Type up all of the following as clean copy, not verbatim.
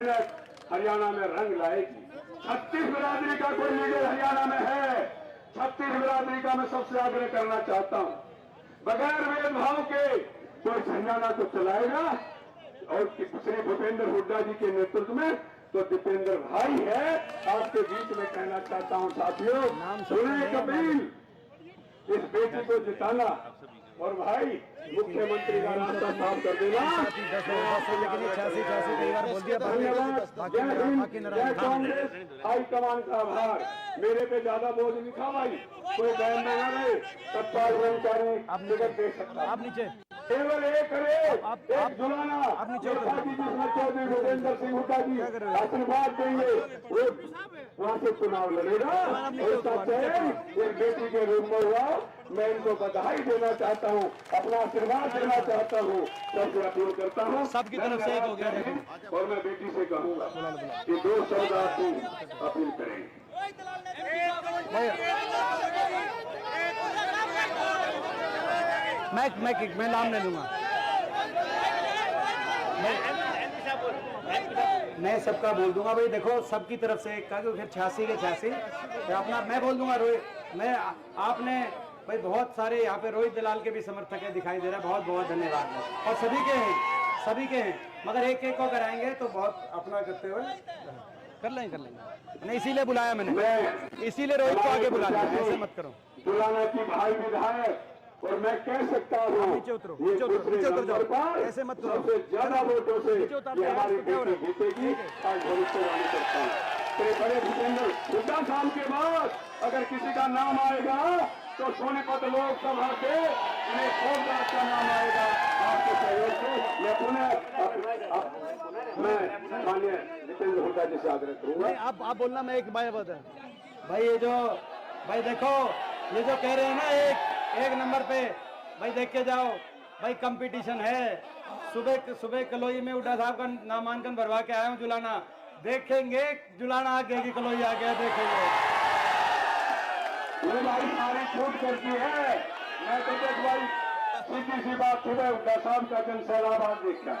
हरियाणा में रंग लाएगी। 36 बिरादरी का कोई लीडर हरियाणा में है। 36 बिरादरी का मैं सबसे आग्रह करना चाहता हूं, बगैर भेदभाव के कोई हरियाणा को चलाएगा और श्री भूपेंद्र हुड्डा जी के नेतृत्व में तो दीपेंद्र भाई है। आपके बीच में कहना चाहता हूं साथियों, सुने कपिल, इस बेटी को जिताना और भाई मुख्यमंत्री का रास्ता साफ कर देना। जय कांग्रेस हाईकमान का आभार। मेरे पे ज्यादा बोझ नहीं था भाई, कोई बहन में ना रहे, तत्काल कर्मचारी टिकट दे सकता। आप नीचे केवल एक करे, एक जुलाना चौधरी भूपेंद्र सिंह हुड्डा जी आशीर्वाद देंगे, वहां से चुनाव लड़ेगा। एक बेटी के रूप में हुआ, मैं इनको बधाई देना चाहता हूं, अपना आशीर्वाद देना चाहता हूं, सबसे अपील करता हूं। सबकी तरफ से एक हो गया और मैं बेटी से कहूंगा कि 2 सौगात अपील करेंगे। मैं नाम ले लूंगा। मैं सबका बोल दूंगा भाई। देखो सबकी तरफ से एक का, क्योंकि 86 के 86 तो अपना मैं बोल दूंगा। रोहित मैं आपने भाई बहुत सारे यहाँ पे रोहित दलाल के भी समर्थक है, दिखाई दे रहा है, बहुत बहुत धन्यवाद। और सभी के हैं मगर एक एक को कराएंगे तो बहुत अपना करते हुए कर लेंगे नहीं, इसीलिए बुलाया मैंने, इसीलिए रोहित को आगे बुला दिया। ऐसे मत करो। जुलाना की भाई विधायक और मैं कह सकता हूँ नीचे उतरो जाओ, ऐसे मत करो। सबसे ज्यादा वोटों से हमारी बेटी जीतेगी और भविष्यवाणी करता हूँ। बड़े भूपेंद्र हुड्डा साहब के बाद अगर किसी का नाम आएगा तो सोनीपत लोकसभा के फौजदार का नाम आएगा। आपके सहयोग से मैं मैं माननीय दीपेंद्र हुड्डा जी से आग्रह करूंगा। आप बोलना, मैं एक बात है भाई, ये जो भाई देखो ये जो कह रहे हैं ना एक नंबर पे भाई, देख के जाओ भाई, कंपटीशन है। सुबह कलोई में हुड्डा साहब का नामांकन भरवा के आया हूँ जुलाना, देखेंगे जुलाना आगे की कलोई आ गया, देखेंगे। ये भाई सारी छूट करती है। मैं तो देख भाई सीधी सी बात, सुबह हुड्डा साहब का जन सैलाबाद देखा,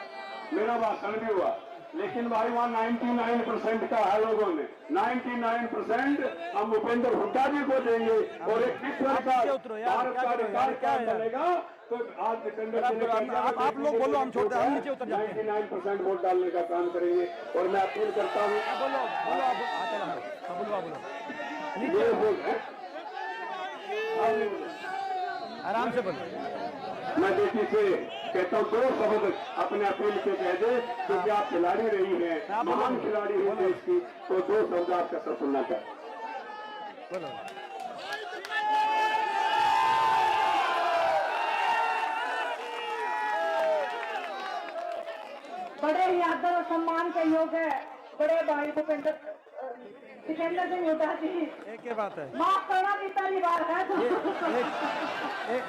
मेरा भाषण भी हुआ, लेकिन भाई वहाँ 99% का है लोगों ने 99% हम भूपेंद्र हुड्डा जी को देंगे। और एक ईश्वर का भारत का अधिकार क्या बनेगा तो आज दीपेंद्र आप लोग बोलो, हम छोड़ते हैं, हम नीचे उतर जाते हैं। 99% वोट डालने का काम करेंगे। और मैं अपील करता हूँ, आराम से बोलो। मैं बेटी से कहता हूँ 2 शब्द अपने अपील के कह दे, क्योंकि आप खिलाड़ी रही हैं, महान खिलाड़ी है देश की, तो 2 शब्द आपका सब सुनना चाहिए। बड़े ही आदर और सम्मान के योग है बड़े भाई भूपेंद्र सिंह हुड्डा जी। एक ही बात है, माफ करना की पहली बार है तो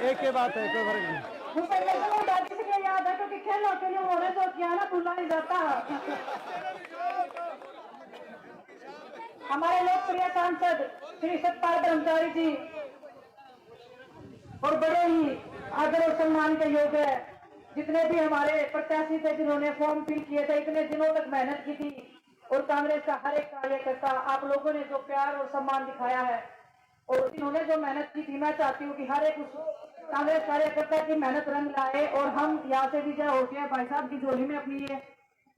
एक ही बात है, कोई फर्क नहीं। भूपेंद्र सिंह हुड्डा जी से याद है क्योंकि खेलों के लिए उन्होंने जो किया ना भूला नहीं जाता। हमारे लोकप्रिय सांसद श्री सतपाल ब्रह्मचारी जी और बड़े ही आदर और सम्मान के योग है, जितने भी हमारे प्रत्याशी थे जिन्होंने फॉर्म फिल किए थे, इतने दिनों तक मेहनत की थी, और कांग्रेस का हर एक कार्यकर्ता, आप लोगों ने जो प्यार और सम्मान दिखाया है और इन्होंने जो मेहनत की थी, मैं चाहती हूँ कि हर एक उस कांग्रेस कार्यकर्ता की मेहनत रंग लाए और हम यहाँ से विजय होती है भाई साहब की झोली में अपनी ये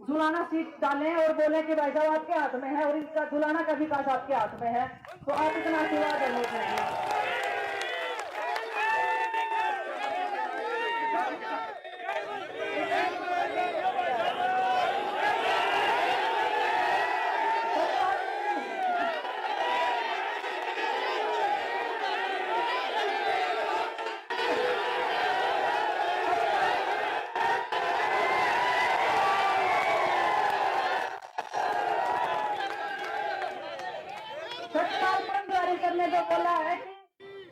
जुलाना सीट डालें और बोले कि भाई साहब आपके हाथ में है और इसका जुलाना का विकास आपके हाथ में है, तो आप इतना आशीर्वाद देंगे। करने को बोला है कि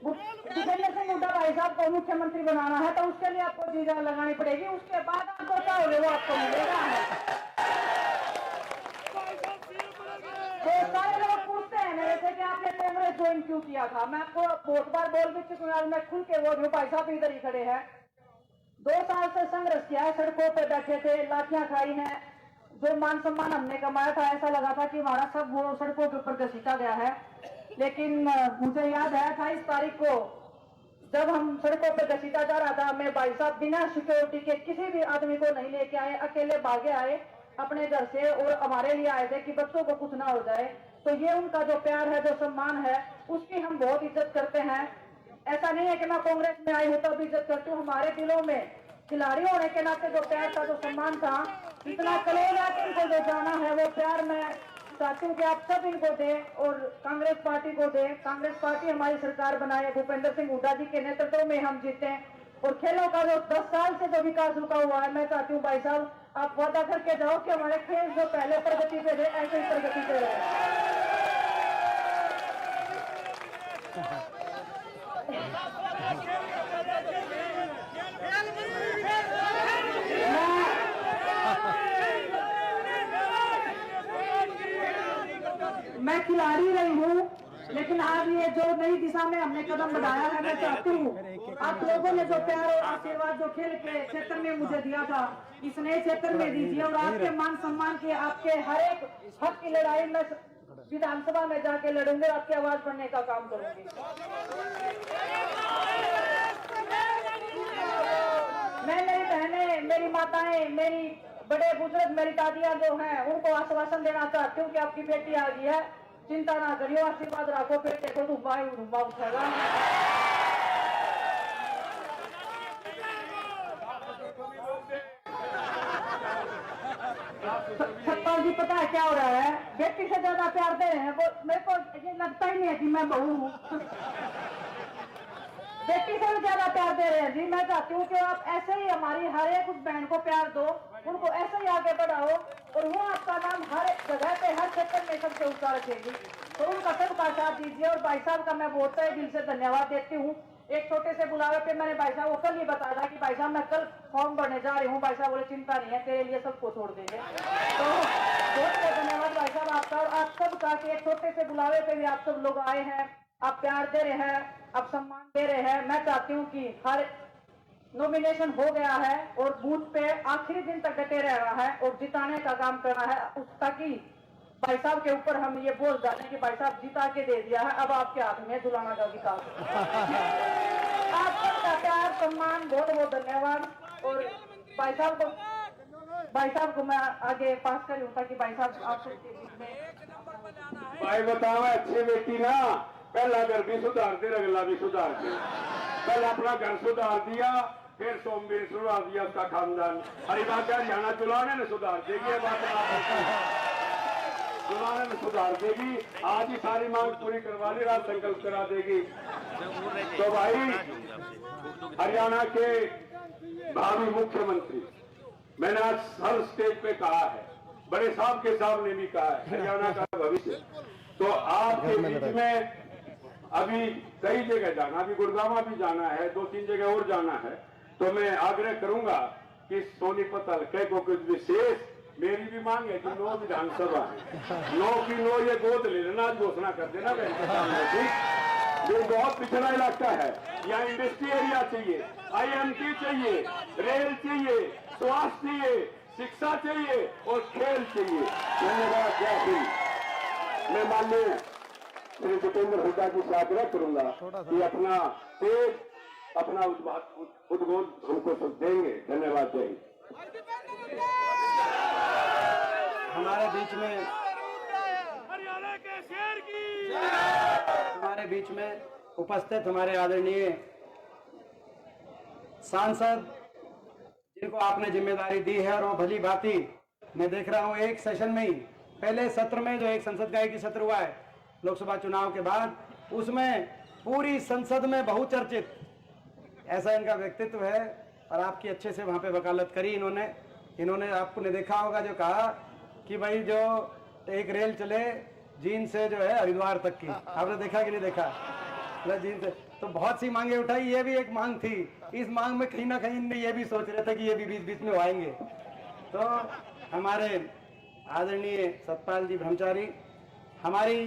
भूपेंद्र सिंह हुड्डा भाई साहब को मुख्यमंत्री बनाना है तो उसके लिए आपको चीजें लगानी पड़ेगी, उसके बाद आपको चाहोगे वो आपको मिलेगा। तो सारे लोग पूछते हैं मेरे से कि आपने कांग्रेस ज्वाइन क्यों किया था। मैं आपको बहुत बार बोल भी चुकी हूँ, मैं खुल के बोल रही हूँ, भाई साहब इधर ही खड़े हैं। 2 साल से संघर्ष किया है, सड़कों पर बैठे थे, लाठियां खाई हैं, जो मान सम्मान हमने कमाया था, ऐसा लगा था कि हमारा सब वो सड़कों के ऊपर घसीटा गया है। लेकिन मुझे याद है 28 तारीख को जब हम सड़कों पर घसीटा जा रहा था, मैं भाई साहब बिना सिक्योरिटी के किसी भी आदमी को नहीं लेके आए, अकेले भागे आए अपने घर से और हमारे लिए आए थे कि बच्चों को कुछ ना हो जाए। तो ये उनका जो प्यार है, जो सम्मान है, उसकी हम बहुत इज्जत करते हैं। ऐसा नहीं है कि मैं कांग्रेस में आई हूँ तब इज्जत करती हूँ। हमारे दिलों में खिलाड़ी होने के नाते जो प्यार था, जो सम्मान था, इतना कलेजा के इनको जो जाना है, वो प्यार मैं चाहती हूँ कि आप सब इनको दें और कांग्रेस पार्टी को दें। कांग्रेस पार्टी हमारी सरकार बनाए, भूपेंद्र सिंह हुड्डा जी के नेतृत्व में हम जीते और खेलों का जो 10 साल से जो विकास रुका हुआ है, मैं चाहती हूँ भाई साहब आप वादा करके जाओ कि हमारे खेल जो पहले प्रगति पे रहे ऐसे ही प्रगति पे रहे। मैं खिलाड़ी रही हूँ, लेकिन आज ये जो नई दिशा में हमने कदम बढ़ाया है, मैं चाहती हूँ आप लोगों ने जो प्यार और आशीर्वाद जो खेल के क्षेत्र में मुझे दिया था, इस नए क्षेत्र में दीजिए और आपके मान सम्मान के, आपके हर एक हक की लड़ाई में विधानसभा में जाके लड़ूंगे, आपकी आवाज बढ़ने का काम करूंगी। मैं, मेरी बहनें, मेरी माताएं, मेरी बड़े बुजुर्ग, मेरी दादियां जो हैं, उनको आश्वासन देना चाहती हूँ कि आपकी बेटी आ गई है, चिंता ना करियो, आशीर्वाद रखो, फिर देखो रुम्बा उठेगा। सत्पाल जी, पता है क्या हो रहा है? बेटी से ज्यादा प्यार दे रहे हैं वो। मेरे को ये लगता ही नहीं है कि मैं बहू हूँ। बेटी से भी ज्यादा प्यार दे रहे हैं जी। मैं चाहती हूँ कि आप ऐसे ही हमारी हर एक उस बहन को प्यार दो, उनको ऐसे ही आगे बढ़ाओ और वो आपका नाम हर जगह पे, हर क्षेत्र में सबसे ऊंचा रखेगी। तो उनका सबका साथ दीजिए और भाई साहब का मैं बहुत दिल से धन्यवाद देती हूँ। एक छोटे से बुलावे पे मैंने भाई साहब को कल ही बताया था कि भाई साहब मैं कल फॉर्म भरने जा रही हूँ। भाई साहब बोले चिंता नहीं है, तेरे लिए सबको छोड़ देंगे। तो बहुत बहुत धन्यवाद भाई साहब आपका और आप सबका कि एक छोटे से बुलावे पे भी आप सब लोग आए हैं, आप प्यार दे रहे हैं, आप सम्मान दे रहे हैं। मैं चाहती हूँ कि हर नॉमिनेशन हो गया है और बूथ पे आखिरी दिन तक डटे रहना है और जिताने का काम करना है, ताकि भाई साहब के ऊपर हम ये बोल डालें कि भाई साहब जिता के दे दिया है, अब आपके हाथ में दुलाना का विकास। आप सबका प्यार, सम्मान, बहुत बहुत धन्यवाद। और भाई साहब को मैं आगे पास करूँ ताकि भाई साहब आप सबके बीच में। भाई बताओ, अच्छी बेटी ना पहला घर भी सुधार दे, अगला भी सुधार दे। पहले अपना घर सुधार दिया, फिर सोमवीर सुधार दिया उसका खानदान। हरिबाग का हरियाणा चुनाने में सुधार देगी, चुनाने में सुधार देगी। आज ही सारी मांग पूरी करवा ली, रात संकल्प करा देगी। तो भाई हरियाणा के भावी मुख्यमंत्री, मैंने आज हर स्टेज पे कहा है, बड़े साहब के सामने भी कहा है, हरियाणा का भविष्य। तो आपके बीच में अभी कई जगह जाना, अभी गुड़गांव भी जाना है, 2-3 जगह और जाना है। तो मैं आग्रह करूंगा कि सोनीपत हल्के को कुछ विशेष, मेरी भी मांग है कि 9 विधानसभा है, 9 की 9 ये गोद ले लेना, घोषणा कर देना ठीक। ये बहुत पिछड़ा इलाका है, यहाँ इंडस्ट्री एरिया चाहिए, IMT चाहिए, रेल चाहिए, स्वास्थ्य चाहिए, शिक्षा चाहिए और खेल चाहिए। धन्यवाद, जय हिंद। मैं माननीय श्री भूपेंद्र हुड्डा जी से आग्रह करूंगा कि अपना तेज, अपना उद्बोध हमको सब देंगे। धन्यवाद, जय हिंद। हमारे बीच में हरियाणा के शेर की, हमारे बीच में उपस्थित हमारे आदरणीय सांसद, जिनको आपने जिम्मेदारी दी है, और वो भली भांति मैं देख रहा हूँ एक सेशन में ही, पहले सत्र में जो एक संसद का एक ही सत्र हुआ है लोकसभा चुनाव के बाद, उसमें पूरी संसद में बहुचर्चित ऐसा इनका व्यक्तित्व है और आपकी अच्छे से वहां पे वकालत करी इन्होंने आपने देखा होगा जो कहा कि भाई जो एक रेल चले जींद से जो है हरिद्वार तक की, आपने देखा कि नहीं देखा? जींद से तो बहुत सी मांगे उठाई, ये भी एक मांग थी। इस मांग में कहीं ना कहीं ये भी सोच रहे थे कि ये भी बीच बीच में आएंगे। तो हमारे आदरणीय सतपाल जी ब्रह्मचारी, हमारी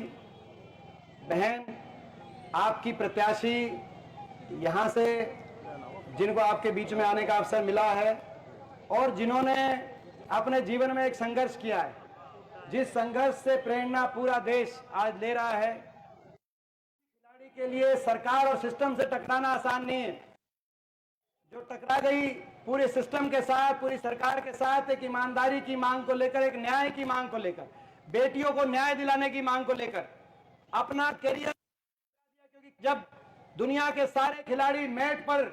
बहन, आपकी प्रत्याशी यहाँ से, जिनको आपके बीच में आने का अवसर मिला है और जिन्होंने अपने जीवन में एक संघर्ष किया है, जिस संघर्ष से प्रेरणा पूरा देश आज ले रहा है। खिलाड़ी के लिए सरकार और सिस्टम से टकराना आसान नहीं है। जो टकरा गई पूरे सिस्टम के साथ, पूरी सरकार के साथ, एक ईमानदारी की मांग को लेकर, एक न्याय की मांग को लेकर, बेटियों को न्याय दिलाने की मांग को लेकर, अपना करियर, क्योंकि जब दुनिया के सारे खिलाड़ी मैट पर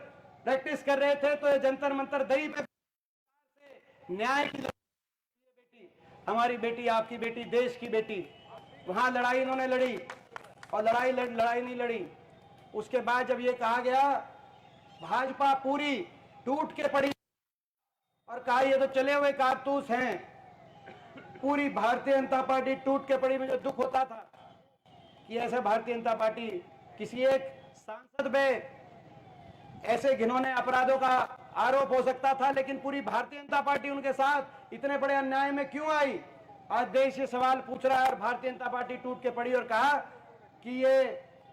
प्रैक्टिस कर रहे थे तो ये जंतर मंतर दही पे न्याय की बेटी, हमारी बेटी, आपकी बेटी, देश की बेटी, वहां लड़ाई इन्होंने लड़ी और लड़ाई नहीं लड़ी। उसके बाद जब ये कहा गया भाजपा पूरी टूट के पड़ी और कहा ये तो चले हुए कारतूस हैं, पूरी भारतीय जनता पार्टी टूट के पड़ी। मुझे दुख होता था कि ऐसे भारतीय जनता पार्टी किसी एक सांसद पे ऐसे घिनौने अपराधों का आरोप हो सकता था, लेकिन पूरी भारतीय जनता पार्टी उनके साथ इतने बड़े अन्याय में क्यों आई? आज देश ये सवाल पूछ रहा है और भारतीय जनता पार्टी टूट के पड़ी और कहा कि ये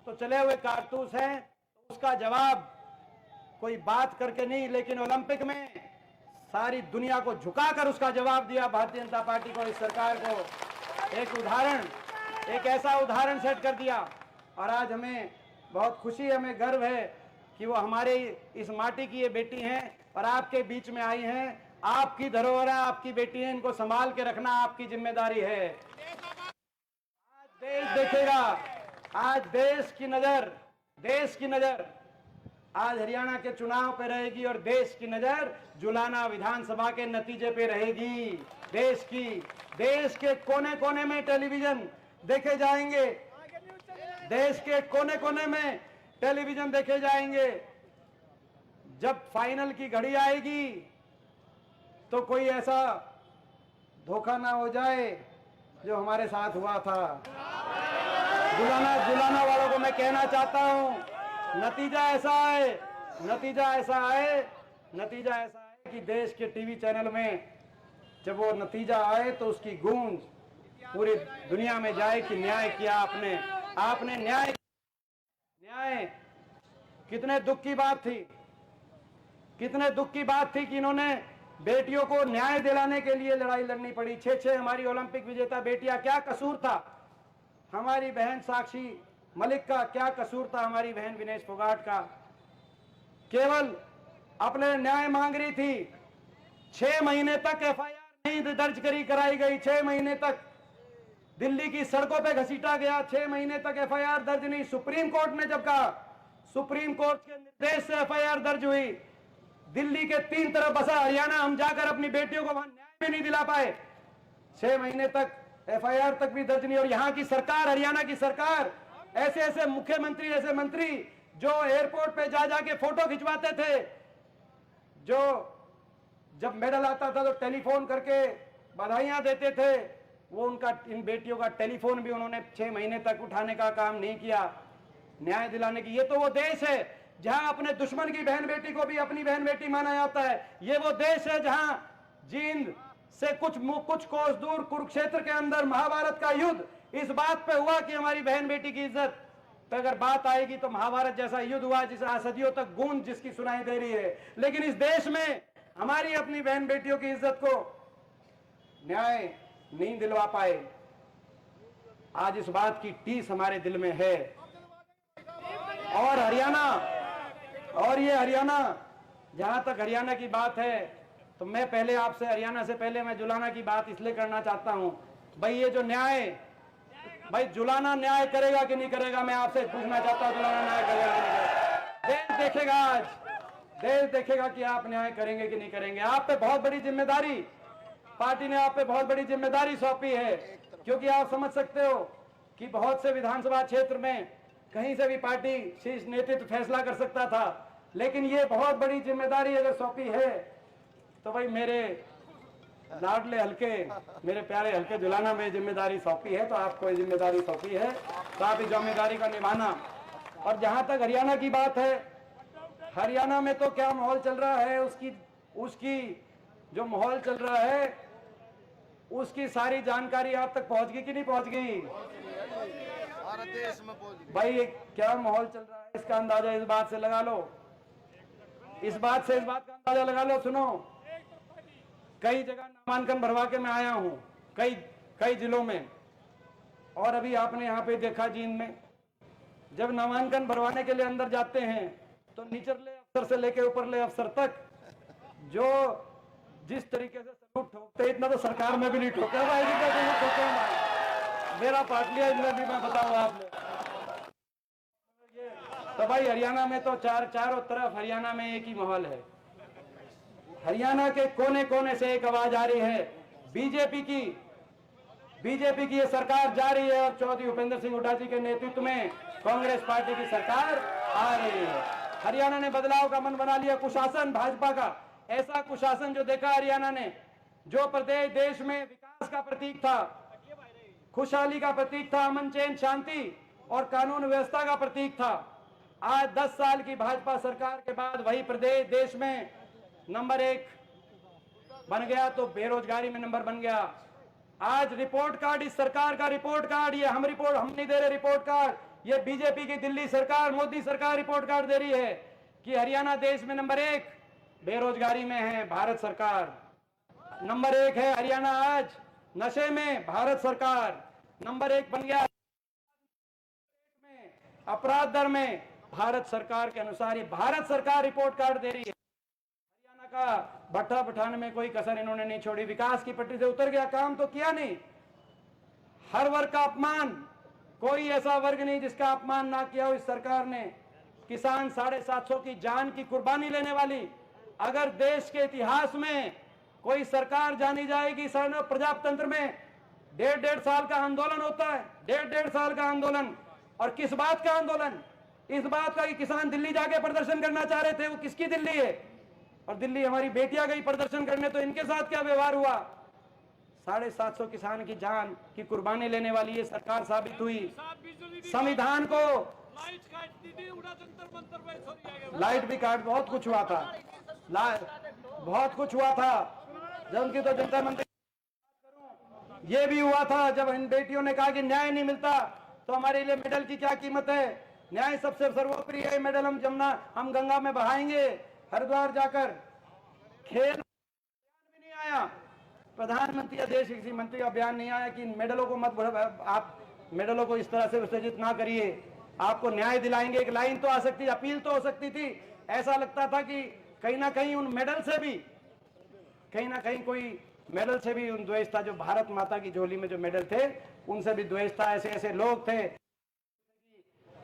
तो चले हुए कारतूस हैं। तो उसका जवाब कोई बात करके नहीं, लेकिन ओलंपिक में सारी दुनिया को झुकाकर उसका जवाब दिया भारतीय जनता पार्टी को, इस सरकार को एक उदाहरण, एक ऐसा उदाहरण सेट कर दिया। और आज हमें बहुत खुशी, हमें गर्व है कि वो हमारे इस माटी की ये बेटी हैं और आपके बीच में आई हैं। आपकी धरोहर है, आपकी बेटी है, इनको संभाल के रखना आपकी जिम्मेदारी है। आज देश देखेगा, आज देश की नजर आज हरियाणा के चुनाव पे रहेगी और देश की नजर जुलाना विधानसभा के नतीजे पे रहेगी। देश के कोने कोने में टेलीविजन देखे जाएंगे, देश के कोने कोने में टेलीविजन देखे जाएंगे। जब फाइनल की घड़ी आएगी तो कोई ऐसा धोखा ना हो जाए जो हमारे साथ हुआ था। जुलाना वालों को मैं कहना चाहता हूं, नतीजा ऐसा है कि देश के टीवी चैनल में जब वो नतीजा आए तो उसकी गूंज पूरी दुनिया में जाए कि न्याय किया आपने न्याय। कितने दुख की बात थी कि इन्होंने बेटियों को न्याय दिलाने के लिए लड़ाई लड़नी पड़ी। 6 हमारी ओलंपिक विजेता बेटियां, क्या कसूर था हमारी बहन साक्षी मलिक का, क्या कसूर था हमारी बहन विनेश फोगाट का? केवल अपने न्याय मांग रही थी। 6 महीने तक एफआईआर नहीं दर्ज कराई गई। 6 महीने तक दिल्ली की सड़कों पे घसीटा गया। 6 महीने तक एफआईआर दर्ज नहीं। सुप्रीम कोर्ट ने जब कहा, सुप्रीम कोर्ट के निर्देश से एफआईआर दर्ज हुई। दिल्ली के 3 तरफ बसा हरियाणा, हम जाकर अपनी बेटियों को वहां न्याय भी नहीं दिला पाए। 6 महीने तक एफआईआर तक भी दर्ज नहीं। और यहाँ की सरकार, हरियाणा की सरकार, ऐसे मुख्यमंत्री, ऐसे मंत्री जो एयरपोर्ट पे जाके फोटो खिंचवाते थे, जो जब मेडल आता था तो टेलीफोन करके बधाइयां देते थे, वो उनका, इन बेटियों का टेलीफोन भी उन्होंने 6 महीने तक उठाने का काम नहीं किया न्याय दिलाने की। ये तो वो देश है जहां अपने दुश्मन की बहन बेटी को भी अपनी बहन बेटी माना जाता है। ये वो देश है जहां जींद से कुछ कोस दूर कुरुक्षेत्र के अंदर महाभारत का युद्ध इस बात पे हुआ कि हमारी बहन बेटी की इज्जत पे अगर बात आएगी तो महाभारत जैसा युद्ध हुआ जिसे सदियों तक गूंज जिसकी सुनाई दे रही है। लेकिन इस देश में हमारी अपनी बहन बेटियों की इज्जत को न्याय नहीं दिलवा पाए। आज इस बात की टीस हमारे दिल में है। और ये हरियाणा, जहां तक हरियाणा की बात है तो मैं पहले आपसे, हरियाणा से पहले मैं जुलाना की बात इसलिए करना चाहता हूं। भाई ये जो न्याय, भाई जुलाना न्याय करेगा कि नहीं करेगा, मैं आपसे पूछना चाहता हूं, जुलाना न्याय करेगा कि नहीं करेगा? देश देखेगा, आज देश देखेगा कि आप न्याय करेंगे कि नहीं करेंगे। आप पे बहुत बड़ी जिम्मेदारी, पार्टी ने आप पे बहुत बड़ी जिम्मेदारी सौंपी है, क्योंकि आप समझ सकते हो कि बहुत से विधानसभा क्षेत्र में कहीं से भी पार्टी शीर्ष नेतृत्व फैसला कर सकता था, लेकिन ये बहुत बड़ी जिम्मेदारी अगर सौंपी है तो भाई मेरे लाडले हल्के, मेरे प्यारे हल्के जुलाना में जिम्मेदारी सौंपी है तो आपको जिम्मेदारी सौंपी है तो आप इस जिम्मेदारी का निभाना। और जहां तक हरियाणा की बात है, हरियाणा में तो क्या माहौल चल रहा है, उसकी जो माहौल चल रहा है उसकी सारी जानकारी आप तक पहुंच गई कि नहीं पहुंच गई? भाई क्या माहौल चल रहा है इसका अंदाजा इस बात से लगा लो, इस बात का अंदाजा लगा लो। सुनो, कई जगह नामांकन भरवा के मैं आया हूं, कई जिलों में। और अभी आपने यहाँ पे देखा जींद में, जब नामांकन भरवाने के लिए अंदर जाते हैं तो निचले अफसर से लेके ऊपरले अफसर तक जो जिस तरीके से सलूट ठोकते, इतना तो सरकार में भी नहीं ठोका भाई, मेरा पार्टी है, इसमें भी मैं बताऊंगा आपने। तो भाई हरियाणा में तो चारों तरफ हरियाणा में एक ही माहौल है। हरियाणा के कोने कोने से एक आवाज आ रही है, बीजेपी की ये सरकार जा रही है और चौधरी भूपेंद्र सिंह हुड्डा जी के नेतृत्व में कांग्रेस पार्टी की सरकार आ रही है। हरियाणा ने बदलाव का मन बना लिया, कुशासन भाजपा का, ऐसा कुशासन जो देखा हरियाणा ने, जो प्रदेश देश में विकास का प्रतीक था, खुशहाली का प्रतीक था, अमन चैन शांति और कानून व्यवस्था का प्रतीक था। आज 10 साल की भाजपा सरकार के बाद वही प्रदेश देश में नंबर 1 बन गया, तो बेरोजगारी में नंबर बन गया। आज रिपोर्ट कार्ड, इस सरकार का रिपोर्ट कार्ड, ये हम नहीं दे रहे रिपोर्ट कार्ड, ये बीजेपी की दिल्ली सरकार, मोदी सरकार रिपोर्ट कार्ड दे रही है कि हरियाणा देश में नंबर 1 बेरोजगारी में है, भारत सरकार नंबर 1 है। हरियाणा आज नशे में, भारत सरकार नंबर 1 बन गया। अपराध दर में भारत सरकार के अनुसार ये भारत सरकार रिपोर्ट कार्ड दे रही है। हरियाणा का भट्टा बिठाने में कोई कसर इन्होंने नहीं छोड़ी, विकास की पटरी से उतर गया, काम तो किया नहीं। हर वर्ग का अपमान, कोई ऐसा वर्ग नहीं जिसका अपमान ना किया हो इस सरकार ने। किसान 750 की जान की कुर्बानी लेने वाली, अगर देश के इतिहास में कोई सरकार जानी जाएगी, प्रजातंत्र में 1.5 साल का आंदोलन होता है, 1.5 साल का आंदोलन। और किस बात का आंदोलन? इस बात का कि किसान दिल्ली जाके प्रदर्शन करना चाह रहे थे, वो किसकी दिल्ली है? और दिल्ली हमारी बेटियां गई प्रदर्शन करने, तो इनके साथ क्या व्यवहार हुआ? 750 किसान की जान की कुर्बानी लेने वाली ये सरकार साबित हुई। संविधान को लाइट भी काट, बहुत कुछ हुआ था, बहुत कुछ हुआ था। जब उनकी तो जनता मंत्री ये भी हुआ था, जब इन बेटियों ने कहा कि न्याय नहीं मिलता तो हमारे लिए मेडल की क्या कीमत है, न्याय सबसे सर्वोपरि है, मेडल हम गंगा में बहाएंगे, हरिद्वार जाकर। खेल भी नहीं आया, प्रधानमंत्री या देश किसी मंत्री का बयान नहीं आया कि मेडलों को मत, आप मेडलों को इस तरह से उत्तेजित ना करिए, आपको न्याय दिलाएंगे। एक लाइन तो आ सकती, अपील तो हो सकती थी। ऐसा लगता था कि कहीं ना कहीं उन मेडल से भी, कहीं ना कहीं कोई मेडल से भी उन द्वेष था, जो भारत माता की झोली में जो मेडल थे उनसे भी द्वेष था। ऐसे ऐसे लोग थे,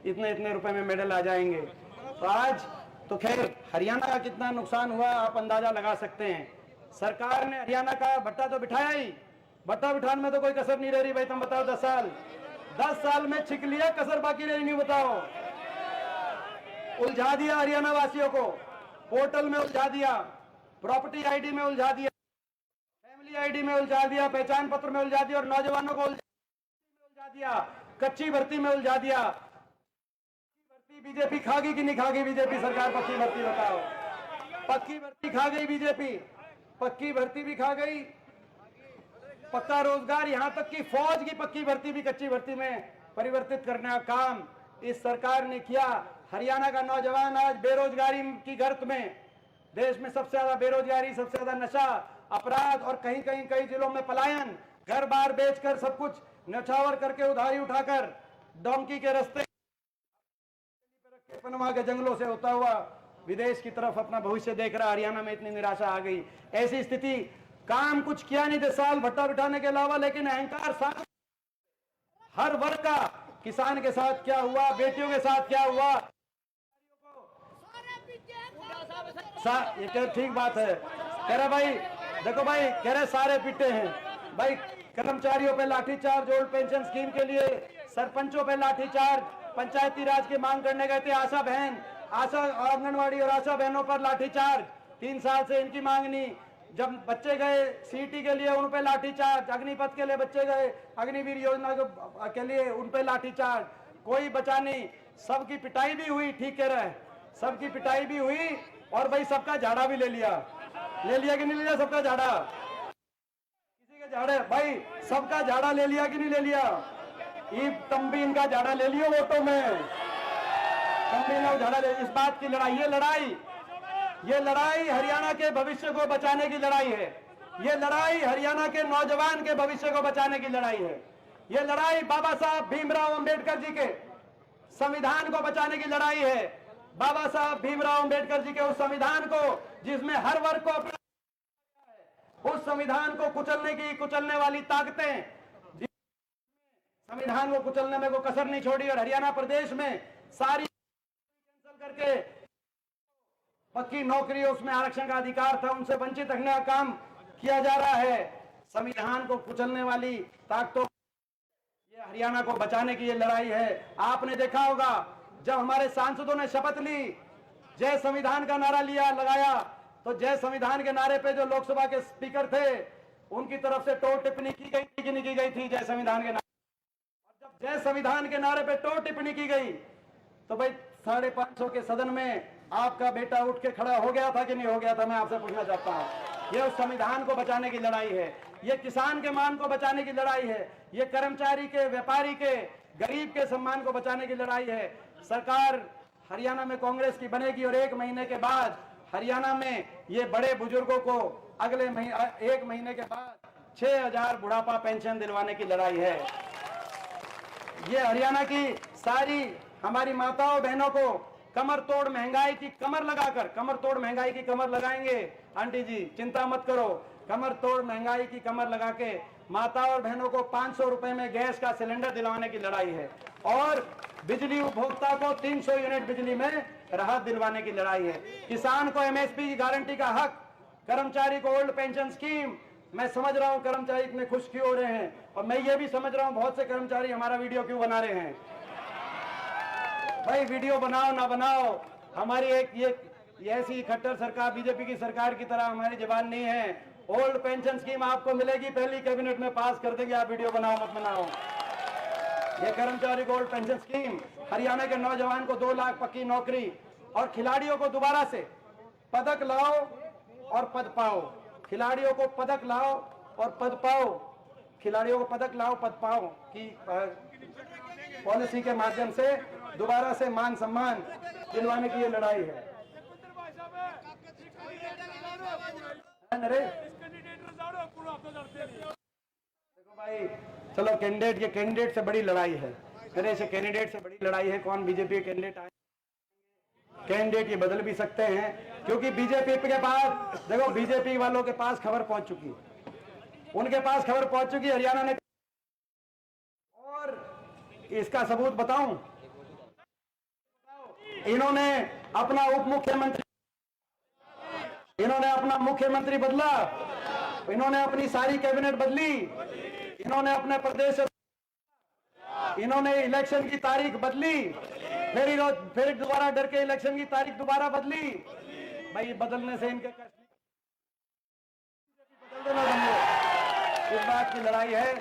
इतने इतने रुपए में मेडल आ जाएंगे। तो आज तो खैर हरियाणा का कितना नुकसान हुआ आप अंदाजा लगा सकते हैं। सरकार ने हरियाणा का भट्टा तो बिठाया ही, भट्टा बिठाने में तो कोई कसर नहीं रह रही। भाई तुम बताओ, 10 साल में छिक लिया, कसर बाकी रही नहीं। बताओ, उलझा दिया हरियाणा वासियों को, पोर्टल में उलझा दिया, प्रॉपर्टी आईडी में उलझा दिया, फैमिली आईडी में उलझा दिया, पहचान पत्र में उलझा दिया, और नौजवानों को उलझा दिया, कच्ची भर्ती में उलझा दिया। भर्ती बीजेपी खागी कि नहीं खागी? बीजेपी सरकार पक्की भर्ती, बताओ। पक्की भर्ती खा गई बीजेपी, पक्की भर्ती भी खा गई, पक्का रोजगार, यहां तक कि फौज की पक्की भर्ती भी कच्ची भर्ती में परिवर्तित करने का काम इस सरकार ने किया। हरियाणा का नौजवान आज बेरोजगारी की गर्त में, देश में सबसे ज्यादा बेरोजगारी, सबसे ज्यादा नशा, अपराध और कहीं कहीं कई जिलों में पलायन, घर बार बेचकर सब कुछ न्यौछावर करके उधारी उठाकर डोंकी के रास्ते पनमा के जंगलों से होता हुआ विदेश की तरफ अपना भविष्य देख रहा। हरियाणा में इतनी निराशा आ गई। ऐसी स्थिति, काम कुछ किया नहीं 10 साल भट्टा बिठाने के अलावा, लेकिन अहंकार साथ। हर वर्ग का, किसान के साथ क्या हुआ, बेटियों के साथ क्या हुआ, ये कह ठीक बात है। कह रहे भाई देखो भाई, कह रहे सारे पिटे हैं भाई। कर्मचारियों पे लाठीचार्ज, ओल्ड पेंशन स्कीम के लिए सरपंचों पे लाठीचार्ज, पंचायती राज की मांग करने गए थे आशा बहन, आशा आंगनवाड़ी और आशा बहनों पर लाठीचार्ज। 3 साल से इनकी मांग नहीं। जब बच्चे गए सीटी के लिए उन पे लाठीचार्ज, अग्निपथ के लिए बच्चे गए अग्निवीर योजना के लिए उन पे लाठीचार्ज, कोई बचा नहीं। सबकी पिटाई भी हुई, ठीक कह रहे हैं, सबकी पिटाई भी हुई। और भाई सबका झाड़ा भी ले लिया कि नहीं ले लिया? सबका झाड़ा, किसी के झाड़े भाई सबका झाड़ा ले लिया कि नहीं ले लिया? तुम भी इनका झाड़ा ले लियो वोटों में, तुम भी लोग झाड़ा ले। इस बात की लड़ाई, ये लड़ाई हरियाणा के भविष्य को बचाने की लड़ाई है। ये लड़ाई हरियाणा के नौजवान के भविष्य को बचाने की लड़ाई है। ये लड़ाई बाबा साहब भीमराव अंबेडकर जी के संविधान को बचाने की लड़ाई है। बाबा साहब भीमराव अंबेडकर जी के उस संविधान को, जिसमें हर वर्ग को अपना, उस संविधान को कुचलने वाली ताकतें, संविधान को कुचलने में को कसर नहीं छोड़ी और हरियाणा प्रदेश में सारी कैंसिल करके पक्की नौकरी, उसमें आरक्षण का अधिकार था, उनसे वंचित रखने का काम किया जा रहा है। संविधान को कुचलने वाली ताकतों, ये हरियाणा को बचाने की ये लड़ाई है। आपने देखा होगा जब हमारे सांसदों ने शपथ ली, जय संविधान का नारा लगाया, तो जय संविधान के नारे पे जो लोकसभा के स्पीकर थे उनकी तरफ से टोर टिप्पणी की गई थी कि नहीं की गई थी जय संविधान के नारे। और जब जय संविधान के नारे पे टोर टिप्पणी की गई तो भाई 550 के सदन में आपका बेटा उठ के खड़ा हो गया था कि नहीं हो गया था? मैं आपसे पूछना चाहता हूं। ये उस संविधान को बचाने की लड़ाई है, ये किसान के मान को बचाने की लड़ाई है, ये कर्मचारी के, व्यापारी के, गरीब के सम्मान को बचाने की लड़ाई है। सरकार हरियाणा में कांग्रेस की बनेगी और 1 महीने के बाद हरियाणा में ये बड़े बुजुर्गों को अगले 1 महीने के बाद 6000 बुढ़ापा पेंशन दिलवाने की लड़ाई है। ये हरियाणा की सारी हमारी माताओं बहनों को कमर तोड़ महंगाई की कमर लगाएंगे। आंटी जी चिंता मत करो, कमर तोड़ महंगाई की कमर लगा के माताओं और बहनों को 500 रुपए में गैस का सिलेंडर दिलवाने की लड़ाई है और बिजली उपभोक्ता को 300 यूनिट बिजली में राहत दिलवाने की लड़ाई है। किसान को एमएसपी की गारंटी का हक, कर्मचारी को ओल्ड पेंशन स्कीम। मैं समझ रहा हूं कर्मचारी इतने खुश क्यों हो रहे हैं, और मैं ये भी समझ रहा हूं बहुत से कर्मचारी हमारा वीडियो क्यों बना रहे हैं। भाई वीडियो बनाओ ना बनाओ, हमारी एक ये ऐसी खट्टर सरकार, बीजेपी की सरकार की तरह हमारी जबान नहीं है। ओल्ड पेंशन स्कीम आपको मिलेगी, पहली कैबिनेट में पास कर देंगे, आप वीडियो बनाओ मत बनाओ। ये कर्मचारी को ओल्ड पेंशन स्कीम, हरियाणा के नौजवान को 2 लाख पक्की नौकरी, और खिलाड़ियों को दोबारा से पदक लाओ और पद पाओ। खिलाड़ियों को पदक लाओ और पद पाओ, खिलाड़ियों को पदक लाओ पद पाओ की पॉलिसी के माध्यम से दोबारा से मान सम्मान दिलवाने की ये लड़ाई है। देखो भाई, चलो कैंडिडेट, ये कैंडिडेट से बड़ी लड़ाई है, मेरे से कैंडिडेट से बड़ी लड़ाई है। कौन बीजेपी के कैंडिडेट आए, कैंडिडेट ये बदल भी सकते हैं, क्योंकि बीजेपी के पास, देखो बीजेपी वालों के पास खबर पहुंच चुकी है, उनके पास खबर पहुंच चुकी है हरियाणा ने। और इसका सबूत बताऊं, इन्होंने अपना उप मुख्यमंत्री, इन्होंने अपना मुख्यमंत्री बदला, इन्होंने अपनी सारी कैबिनेट बदली, इन्होंने अपने प्रदेश, इन्होंने इलेक्शन की तारीख बदली, फिर दोबारा डर के इलेक्शन की तारीख दोबारा बदली। भाई बदलने से इनके बदल देना बंद, इस बात की लड़ाई है।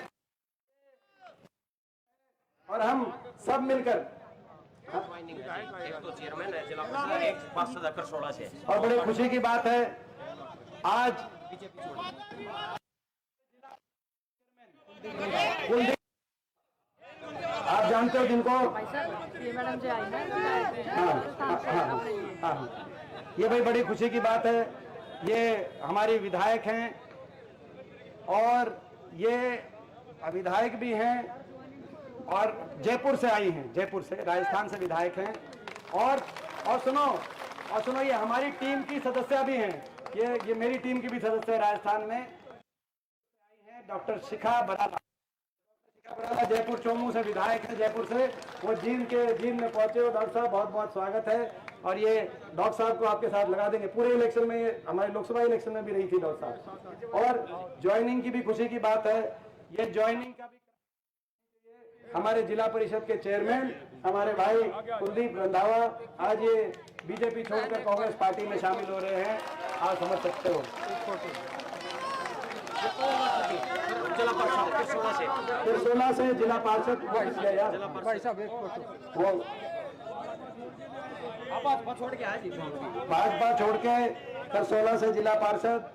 और हम सब मिलकर, एक तो चेयरमैन है जिला परिषद, एक पार्षद करसोड़ा से। और बड़ी खुशी की बात है आज आप जानते हो जिनको, ये भाई बड़ी खुशी की बात है, ये हमारी विधायक हैं और ये विधायक भी हैं और जयपुर से आई हैं, जयपुर से, राजस्थान से विधायक हैं। और सुनो ये हमारी टीम की सदस्य भी हैं, ये मेरी टीम की भी सदस्य है, राजस्थान में आई हैं डॉक्टर शिखा बराला, जयपुर चोमू से विधायक है, जयपुर से। वो जींद में पहुंचे हो। डॉक्टर साहब बहुत बहुत स्वागत है। और ये डॉक्टर साहब को आपके साथ लगा देंगे पूरे इलेक्शन में, ये हमारे लोकसभा इलेक्शन में भी रही थी डॉक्टर साहब। और ज्वाइनिंग की भी खुशी की बात है, ये ज्वाइनिंग का भी हमारे जिला परिषद के चेयरमैन हमारे भाई कुलदीप रंधावा आज ये बीजेपी छोड़कर कांग्रेस पार्टी में शामिल हो रहे हैं, आप समझ सकते हो। सिरसोला से जिला पार्षद भाजपा छोड़ के सिरसोला से जिला पार्षद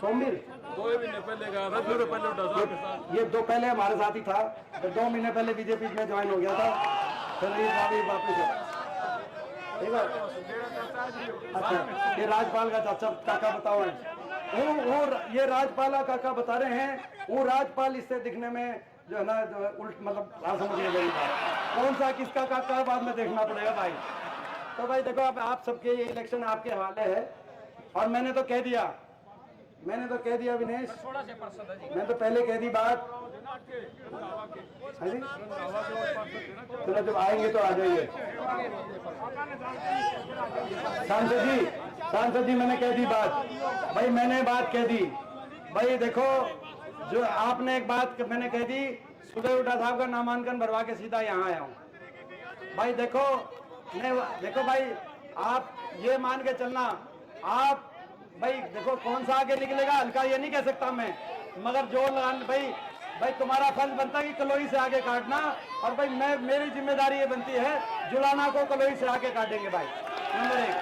सोमवीर 2 महीने पहले गया था, फिर पहले ये 2 पहले हमारे साथ ही था, तो 2 महीने पहले बीजेपी में ज्वाइन हो गया था, फिर वापिस। ठीक है, अच्छा ये राजपाल का चाचा काका बताओ है। वो ये राजपाल काका बता रहे हैं, वो राजपाल इससे दिखने में जो है ना उल्ट मतलब समझ गई कौन सा किसका काका बाद में देखना पड़ेगा भाई। तो भाई देखो अब आप सबके ये इलेक्शन आपके हवाले है और मैंने तो कह दिया विनेश, मैं तो पहले कह दी बात। चलो जब आएंगे तो आ जाइए। सांसद जी मैंने कह दी बात भाई, मैंने बात कह दी भाई। देखो जो आपने एक बात मैंने कह दी, सुबह उठा साहब का नामांकन भरवा के सीधा यहाँ आया हूँ भाई। देखो भाई आप ये मान के चलना, आप भाई देखो कौन सा आगे निकलेगा हल्का ये नहीं कह सकता मैं, मगर जो भाई तुम्हारा फर्ज बनता है कि कलोई से आगे काटना, और भाई मेरी जिम्मेदारी ये बनती है जुलाना को कलोई से आगे काटेंगे भाई, नंबर 1।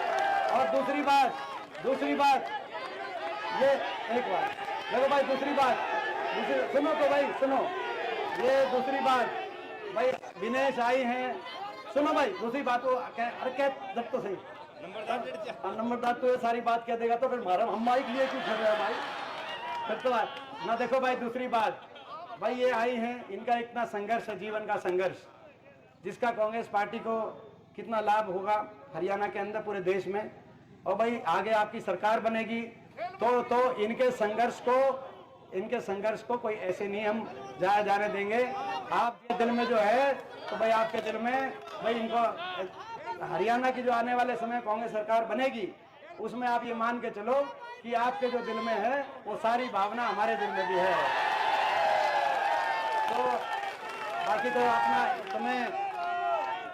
और दूसरी बात ये एक बात देखो भाई, दूसरी सुनो तो भाई सुनो, ये दूसरी बात भाई विनेश आई हैं, सुनो भाई दूसरी बात को अरे कह जब तो सही नंबरदार तो ये सारी बात कह देगा तो फिर हम माइक लिए क्यों कर रहे हैं भाई, फिर तो ना। देखो भाई दूसरी बात भाई, ये आई हैं, इनका इतना संघर्ष है, जीवन का संघर्ष, जिसका कांग्रेस पार्टी को कितना लाभ होगा हरियाणा के अंदर पूरे देश में, और भाई आगे आपकी सरकार बनेगी तो इनके संघर्ष को कोई ऐसे नहीं हम जाने देंगे। आपके दिल में जो है तो भाई आपके दिल में भाई इनको हरियाणा की जो आने वाले समय कांग्रेस सरकार बनेगी उसमें आप ये मान के चलो कि आपके जो दिल में है वो सारी भावना हमारे दिल में भी है। तो बाकी तो अपना तुम्हें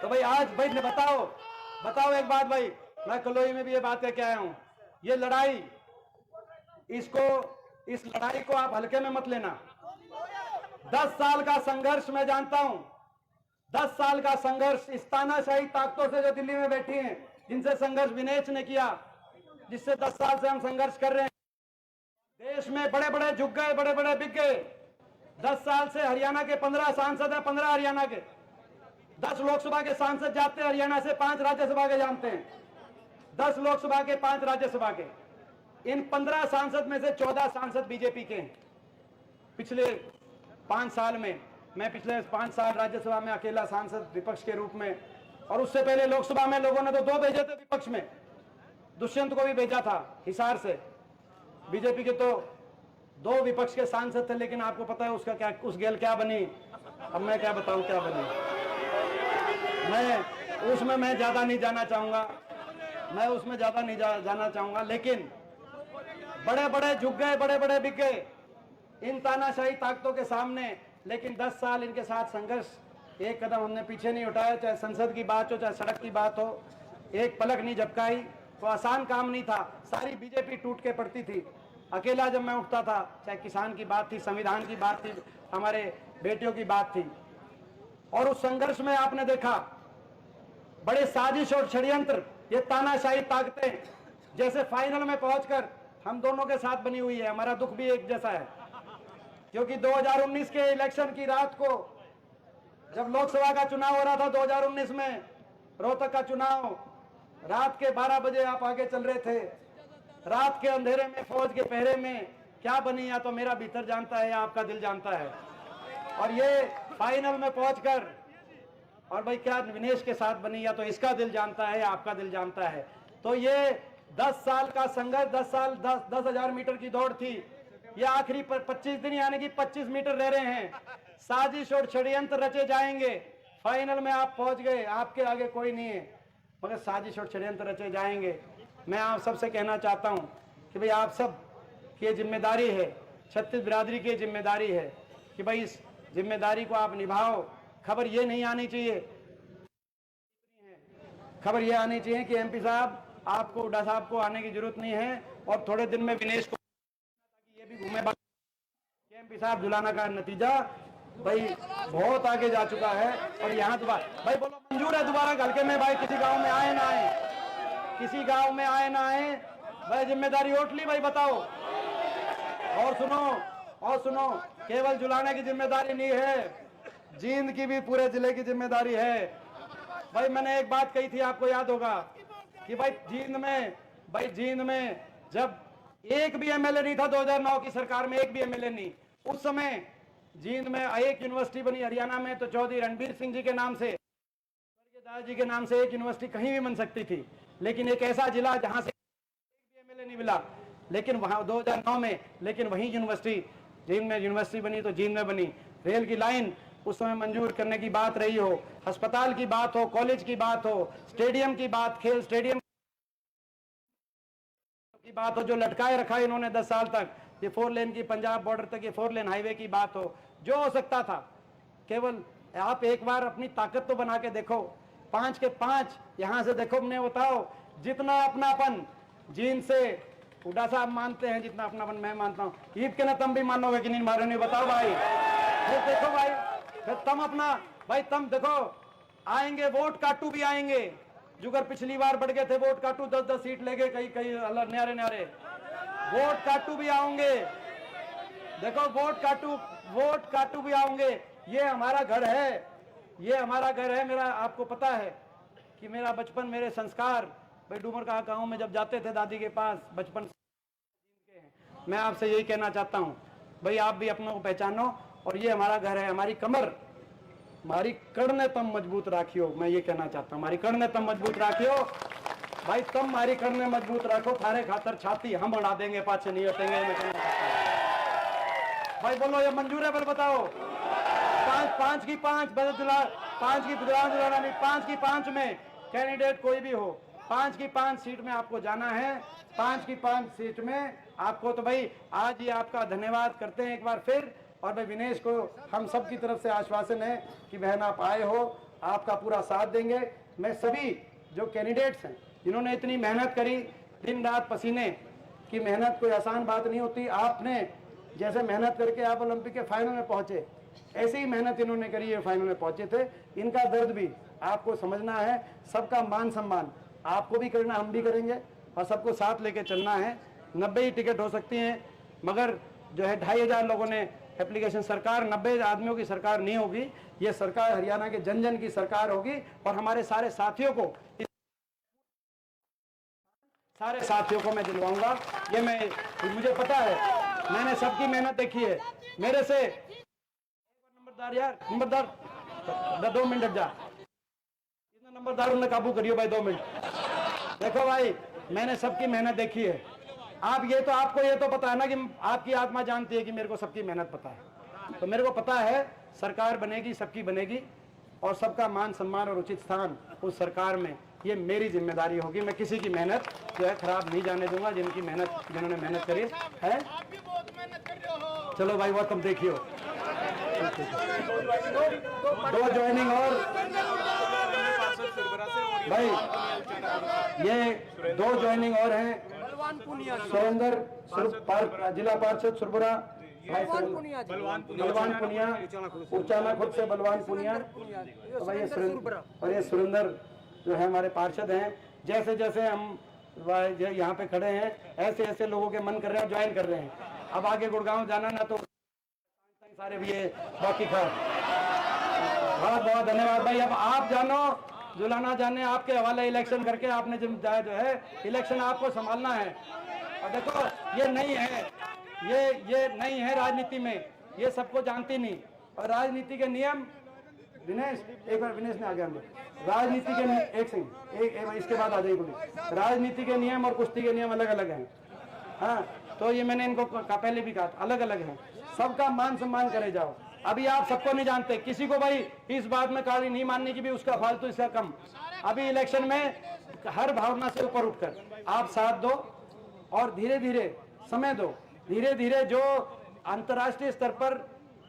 तो भाई आज भाई ने बताओ एक बात भाई, मैं कलोई में भी ये बात कह के आया हूं, ये लड़ाई इस लड़ाई को आप हल्के में मत लेना। 10 साल का संघर्ष मैं जानता हूं, 10 साल का संघर्ष इस तानाशाही ताकतों से जो दिल्ली में बैठी हैं, जिनसे संघर्ष विनेश ने किया, जिससे 10 साल से हम संघर्ष कर रहे हैं। देश में बड़े बड़े झुक गए, बड़े बड़े बिक गए। 10 साल से हरियाणा के 15 सांसद हैं, 15 हरियाणा के 10 लोकसभा के सांसद जाते हैं हरियाणा से, 5 राज्यसभा के जानते हैं, 10 लोकसभा के 5 राज्यसभा के। इन 15 सांसद में से 14 सांसद बीजेपी के हैं। पिछले 5 साल में मैं पिछले 5 साल राज्यसभा में अकेला सांसद विपक्ष के रूप में, और उससे पहले लोकसभा में लोगों ने तो 2 भेजे थे विपक्ष में, दुष्यंत को भी भेजा था हिसार से। बीजेपी के तो 2 विपक्ष के सांसद थे, लेकिन आपको पता है उसका क्या, उस गेल क्या बनी। अब मैं क्या बताऊं क्या बनी, मैं उसमें मैं ज्यादा नहीं जाना चाहूंगा, लेकिन बड़े बड़े झुक गए, बड़े बड़े बिक गए इन तानाशाही ताकतों के सामने। लेकिन 10 साल इनके साथ संघर्ष, एक कदम हमने पीछे नहीं उठाया, चाहे संसद की बात हो, चाहे सड़क की बात हो, एक पलक नहीं झपकाई। तो आसान काम नहीं था, सारी बीजेपी टूट के पड़ती थी। अकेला जब मैं उठता था, चाहे किसान की बात थी, संविधान की बात थी, हमारे बेटियों की बात थी, और उस संघर्ष में आपने देखा बड़े साजिश और षड्यंत्र, ये तानाशाही ताकतें जैसे फाइनल में पहुंचकर हम दोनों के साथ बनी हुई है। हमारा दुख भी एक जैसा है, क्योंकि 2019 के इलेक्शन की रात को, जब लोकसभा का चुनाव हो रहा था 2019 में, रोहतक का चुनाव, रात के 12 बजे आप आगे चल रहे थे। रात के अंधेरे में, फौज के पहरे में क्या बनी, या तो मेरा भीतर जानता है या आपका दिल जानता है। और ये फाइनल में पहुंचकर, और भाई क्या विनेश के साथ बनी, या तो इसका दिल जानता है या आपका दिल जानता है। तो ये 10 साल का संघर्ष, 10,000 मीटर की दौड़ थी, ये आखिरी 25 दिन यानी कि 25 मीटर रह रहे हैं। साजिश और षड्यंत्र रचे जाएंगे, फाइनल में आप पहुंच गए, आपके आगे कोई नहीं है, मगर साजिश और षड्यंत्र रचे जाएंगे। मैं आप सबसे कहना चाहता हूं कि भाई आप सब की जिम्मेदारी है, छत्तीस बिरादरी की जिम्मेदारी है कि भाई इस जिम्मेदारी को आप निभाओ। खबर ये नहीं आनी चाहिए, खबर ये आनी चाहिए कि एमपी साहब आपको, हुड्डा साहब को आने की जरूरत नहीं है, और थोड़े दिन में विनेश को ये भी घूमे। एमपी साहब जुलाना का नतीजा भाई बहुत आगे जा चुका है, और यहाँ दोबारा भाई बोलो मंजूर है दोबारा हल्के में भाई, किसी गांव में आए ना आए, किसी गांव में आए ना आए भाई, जिम्मेदारी उठ ली भाई, बताओ। और सुनो केवल जुलाने की जिम्मेदारी नहीं है, जींद की भी पूरे जिले की जिम्मेदारी है भाई। मैंने एक बात कही थी, आपको याद होगा कि भाई जींद में जब एक भी एमएलए नहीं था 2009 की सरकार में, एक भी एमएलए नहीं। उस समय जींद में एक यूनिवर्सिटी बनी, हरियाणा में तो चौधरी रणबीर सिंह जी के नाम से, दास जी के नाम से एक यूनिवर्सिटी कहीं भी बन सकती थी, लेकिन एक ऐसा जिला जहां से एक भी एमएलए नहीं मिला, लेकिन वहां 2009 में, लेकिन वहीं यूनिवर्सिटी, जींद में यूनिवर्सिटी बनी तो जींद में बनी। रेल की लाइन उस समय मंजूर करने की बात रही हो, अस्पताल की बात हो, कॉलेज की बात हो, स्टेडियम की बात, खेल स्टेडियम की बात हो, जो लटकाए रखा इन्होंने 10 साल तक, ये 4 लेन की पंजाब बॉर्डर तक ये 4 लेन हाईवे की बात हो, जो हो सकता था। केवल आप एक बार अपनी ताकत तो बना के देखो, 5 के 5 यहां से देखो, अपने बताओ जितना अपनापन जींद से हुड्डा साहब मानते हैं, जितना अपनापन मैं मानता हूँ, ईद के ना तुम भी मानोगे कि नहीं मारो, नहीं बताओ भाई। फिर देखो भाई, फिर तुम अपना भाई, तुम देखो आएंगे, वोट काटू भी आएंगे, जुगर पिछली बार बढ़ गए थे वोट काटू, 10-10 सीट ले गए कई कई अलग न्यारे न्यारे, वोट काटू भी आओगे, देखो वोट काटू भी आओगे। ये हमारा घर है, ये हमारा घर है। मेरा आपको पता है कि मेरा बचपन, मेरे संस्कार भाई डूमर का गांव में जब जाते थे दादी के पास, बचपन मैं आपसे यही कहना चाहता हूं भाई, आप भी अपनों को पहचानो, और ये हमारा घर है, हमारी कमर, हमारी कड़ने तुम मजबूत राखियो, मैं ये कहना चाहता हूँ, हमारी कड़ने तुम मजबूत राखियो भाई, तुम हमारी कड़ने मजबूत रखो, थारे खातर छाती हम बढ़ा देंगे, पाछे नहीं हटेंगे। मैं कहना चाहता हूँ भाई, बोलो ये मंजूर है? बोल बताओ। 5 की 5 5 की दुलाना नहीं, 5 की 5 में कैंडिडेट कोई भी हो, 5 की 5 सीट में आपको जाना है, 5 की 5 सीट में आपको, तो भाई आज ये आपका धन्यवाद करते हैं एक बार फिर। और भाई विनेश को हम सब की तरफ से आश्वासन है कि बहन आप आए हो, आपका पूरा साथ देंगे। मैं सभी जो कैंडिडेट्स हैं जिन्होंने इतनी मेहनत करी, दिन रात पसीने की मेहनत, कोई आसान बात नहीं होती। आपने जैसे मेहनत करके आप ओलंपिक के फाइनल में पहुंचे, ऐसी ही मेहनत इन्होंने करी है, फाइनल में पहुंचे थे। इनका दर्द भी आपको समझना है, सबका मान सम्मान आपको भी करना, हम भी करेंगे, और सबको साथ लेके चलना है। 90 ही टिकट हो सकती हैं, मगर जो है 2500 लोगों ने एप्लीकेशन, सरकार 90 आदमियों की सरकार नहीं होगी, ये सरकार हरियाणा के जन जन की सरकार होगी। और हमारे सारे साथियों को मैं दिलवाऊंगा, ये मुझे पता है, मैंने सबकी मेहनत देखी है। मेरे से नंबरदार यार, नंबरदार 2 मिनट जा, इतना नंबरदार उन्हें काबू करियो भाई, 2 मिनट। देखो भाई, मैंने सबकी मेहनत देखी है। आप ये तो, आपको ये तो पता है ना कि आपकी आत्मा जानती है कि मेरे को सबकी मेहनत पता है, तो मेरे को पता है सरकार बनेगी, सबकी बनेगी, और सबका मान सम्मान और उचित स्थान उस सरकार में, ये मेरी जिम्मेदारी होगी। मैं किसी की मेहनत जो है खराब नहीं जाने दूंगा, जिन्होंने मेहनत करी है। चलो भाई, वो तुम देखियो, 2 ज्वाइनिंग और भाई, ये 2 ज्वाइनिंग और हैं, सुरेंद्र जिला पार्षद सुरपुरा, बलवान पुनिया, उचाना खुद से बलवान पुनिया, तो भाई और ये सुरेंद्र जो है हमारे पार्षद हैं। जैसे जैसे हम यहाँ पे खड़े हैं, ऐसे ऐसे लोगों के मन कर रहे हैं, ज्वाइन कर रहे हैं। अब आगे गुड़गांव जाना ना, तो सारे भी ये बाकी खा, बहुत बहुत धन्यवाद भाई। अब आप जानो, जुलाना जाने, आपके हवाले इलेक्शन करके आपने जो है इलेक्शन आपको संभालना है। और देखो, ये नहीं है, ये नहीं है राजनीति में, ये सबको जानती नहीं। और राजनीति के नियम, विनेश एक बार, विनेश ने आ गया, राजनीति के एक सिंह इसके बाद आ जाएगी। राजनीति के नियम और कुश्ती के नियम अलग अलग हैं, हाँ, तो ये मैंने इनको पहले भी कहा, अलग अलग है। सबका मान सम्मान करे जाओ। अभी आप सबको नहीं जानते, किसी को भाई इस बात में कहानी नहीं मानने की भी उसका फालतू, इसका कम। अभी इलेक्शन में हर भावना से ऊपर उठकर आप साथ दो, और धीरे धीरे समय दो, धीरे धीरे जो अंतर्राष्ट्रीय स्तर पर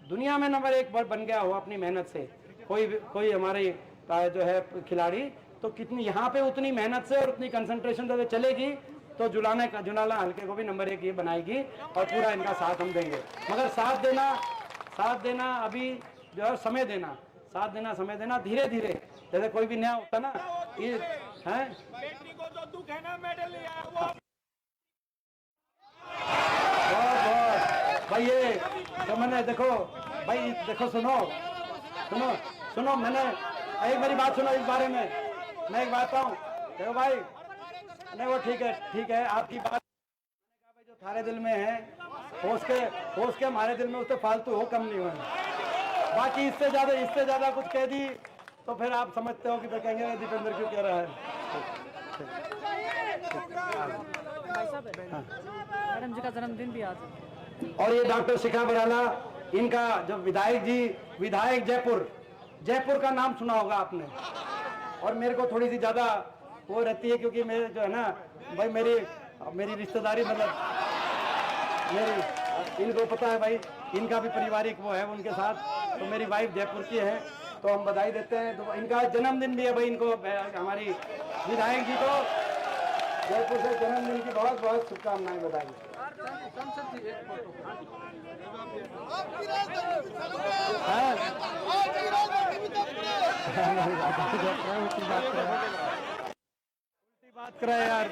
दुनिया में नंबर 1 बन गया हो अपनी मेहनत से, कोई हमारे जो है खिलाड़ी, तो कितनी यहाँ पे उतनी मेहनत से और उतनी कंसंट्रेशन से चलेगी, तो जुलाना हल्के को भी नंबर 1 ये बनाएगी, और पूरा इनका साथ हम देंगे। मगर साथ देना अभी जो है समय देना, साथ देना, समय देना, धीरे धीरे, जैसे कोई भी नया होता ना, ये है बेटी को जो दुख है ना, मेडल ले आया वो बहुत भाई। ये तो मैंने देखो भाई, देखो सुनो, मैंने एक मेरी बात सुनो इस बारे में, मैं एक बात कहूँ, देखो भाई, नहीं वो ठीक है, आपकी बात, जो हमारे दिल में है, होश के हमारे दिल में उससे फालतू हो कम नहीं हुआ। बाकी इससे ज्यादा कुछ कह दी तो फिर आप समझते हो कि फिर कहेंगे दीपेंद्र क्यों कह रहा है। मैडम जी का जन्मदिन भी आज है। और ये डॉक्टर शिखा बराला, इनका जो विधायक जयपुर का नाम सुना होगा आपने। और मेरे को थोड़ी सी ज्यादा वो रहती है क्योंकि मेरे जो है ना भाई मेरी रिश्तेदारी मतलब मेरी इनको पता है भाई, इनका भी पारिवारिक वो है उनके साथ। तो मेरी वाइफ जयपुर की है तो हम बधाई देते हैं। तो इनका जन्मदिन भी है भाई, इनको हमारी विधायक जी को जयपुर से जन्मदिन की बहुत बहुत शुभकामनाएं बधाई। बात कर रहे यार,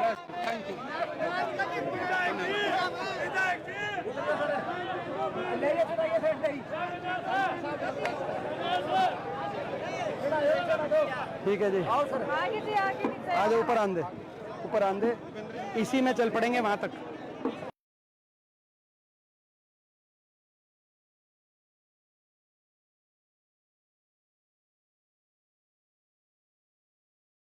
बस थैंक यू। ठीक है जी, आ जाओ ऊपर आंदे, इसी में चल पड़ेंगे वहां तक।